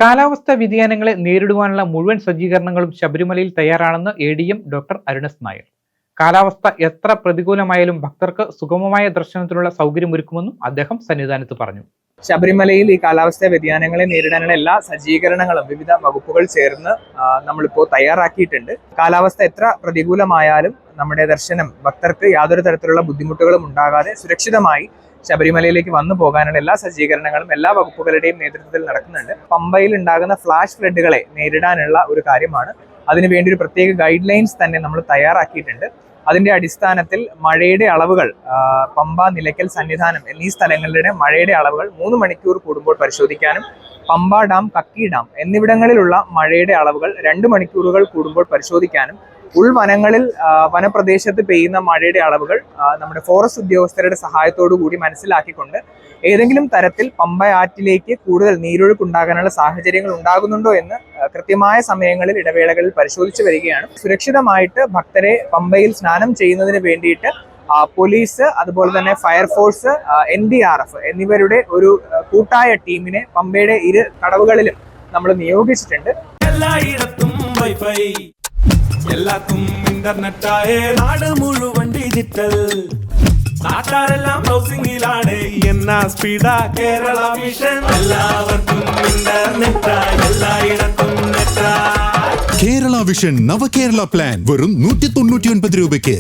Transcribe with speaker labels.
Speaker 1: കാലാവസ്ഥാ വ്യതിയാനങ്ങളെ നേരിടുവാനുള്ള മുഴുവൻ സജ്ജീകരണങ്ങളും ശബരിമലയിൽ തയ്യാറാണെന്ന് ADM ഡോക്ടർ അരുണസ് നായർ. കാലാവസ്ഥ എത്ര പ്രതികൂലമായാലും ഭക്തർക്ക് സുഗമമായ ദർശനത്തിനുള്ള സൗകര്യമൊരുക്കുമെന്നും അദ്ദേഹം സന്നിധാനത്ത് പറഞ്ഞു.
Speaker 2: ശബരിമലയിൽ ഈ കാലാവസ്ഥാ വ്യതിയാനങ്ങളെ നേരിടാനുള്ള എല്ലാ സജ്ജീകരണങ്ങളും വിവിധ വകുപ്പുകൾ ചേർന്ന് നമ്മളിപ്പോൾ തയ്യാറാക്കിയിട്ടുണ്ട്. കാലാവസ്ഥ എത്ര പ്രതികൂലമായാലും നമ്മുടെ ദർശനം ഭക്തർക്ക് യാതൊരു തരത്തിലുള്ള ബുദ്ധിമുട്ടുകളും ഉണ്ടാകാതെ സുരക്ഷിതമായി ശബരിമലയിലേക്ക് വന്നു പോകാനുള്ള എല്ലാ സജ്ജീകരണങ്ങളും എല്ലാ വകുപ്പുകളുടെയും നേതൃത്വത്തിൽ നടക്കുന്നുണ്ട്. പമ്പയിൽ ഉണ്ടാകുന്ന ഫ്ലാഷ് ഫ്ലഡുകളെ നേരിടാനുള്ള ഒരു കാര്യമാണ്. അതിനുവേണ്ടി ഒരു പ്രത്യേക ഗൈഡ് ലൈൻസ് തന്നെ നമ്മൾ തയ്യാറാക്കിയിട്ടുണ്ട്. അതിന്റെ അടിസ്ഥാനത്തിൽ മഴയുടെ അളവുകൾ പമ്പ, നിലയ്ക്കൽ, സന്നിധാനം എന്നീ സ്ഥലങ്ങളുടെ മഴയുടെ അളവുകൾ 3 മണിക്കൂർ കൂടുമ്പോൾ പരിശോധിക്കാനും പമ്പ ഡാം, കക്കി ഡാം എന്നിവിടങ്ങളിലുള്ള മഴയുടെ അളവുകൾ 2 മണിക്കൂറുകൾ കൂടുമ്പോൾ പരിശോധിക്കാനും ഉൾവനങ്ങളിൽ വനപ്രദേശത്ത് പെയ്യുന്ന മഴയുടെ അളവുകൾ നമ്മുടെ ഫോറസ്റ്റ് ഉദ്യോഗസ്ഥരുടെ സഹായത്തോടു കൂടി മനസ്സിലാക്കിക്കൊണ്ട് ഏതെങ്കിലും തരത്തിൽ പമ്പ ആറ്റിലേക്ക് കൂടുതൽ നീരൊഴുക്കുണ്ടാകാനുള്ള സാഹചര്യങ്ങൾ ഉണ്ടാകുന്നുണ്ടോ എന്ന് കൃത്യമായ സമയങ്ങളിൽ ഇടവേളകളിൽ പരിശോധിച്ചു വരികയാണ്. സുരക്ഷിതമായിട്ട് ഭക്തരെ പമ്പയിൽ സ്നാനം ചെയ്യുന്നതിന് വേണ്ടിയിട്ട് പോലീസ്, അതുപോലെ തന്നെ ഫയർഫോഴ്സ്, NDRF എന്നിവരുടെ ഒരു കൂട്ടായ ടീമിനെ പമ്പയുടെ ഇരു കടവുകളിലും നമ്മൾ നിയോഗിച്ചിട്ടുണ്ട്.
Speaker 3: എല്ലാത്തും ഇന്റർനെറ്റായേ നാട് മുഴുവൻ ഡിജിറ്റൽ. നാട്ടാരെല്ലാം ബ്രൗസിംഗിലാണ്. എന്നാ സ്പീഡാ കേരള വിഷൻ. എല്ലാവർക്കും ഇന്റർനെറ്റാ, എല്ലായിടത്തും നെറ്റാ.
Speaker 4: കേരള വിഷൻ നവകേരള പ്ലാൻ വെറും 199 രൂപയ്ക്ക്.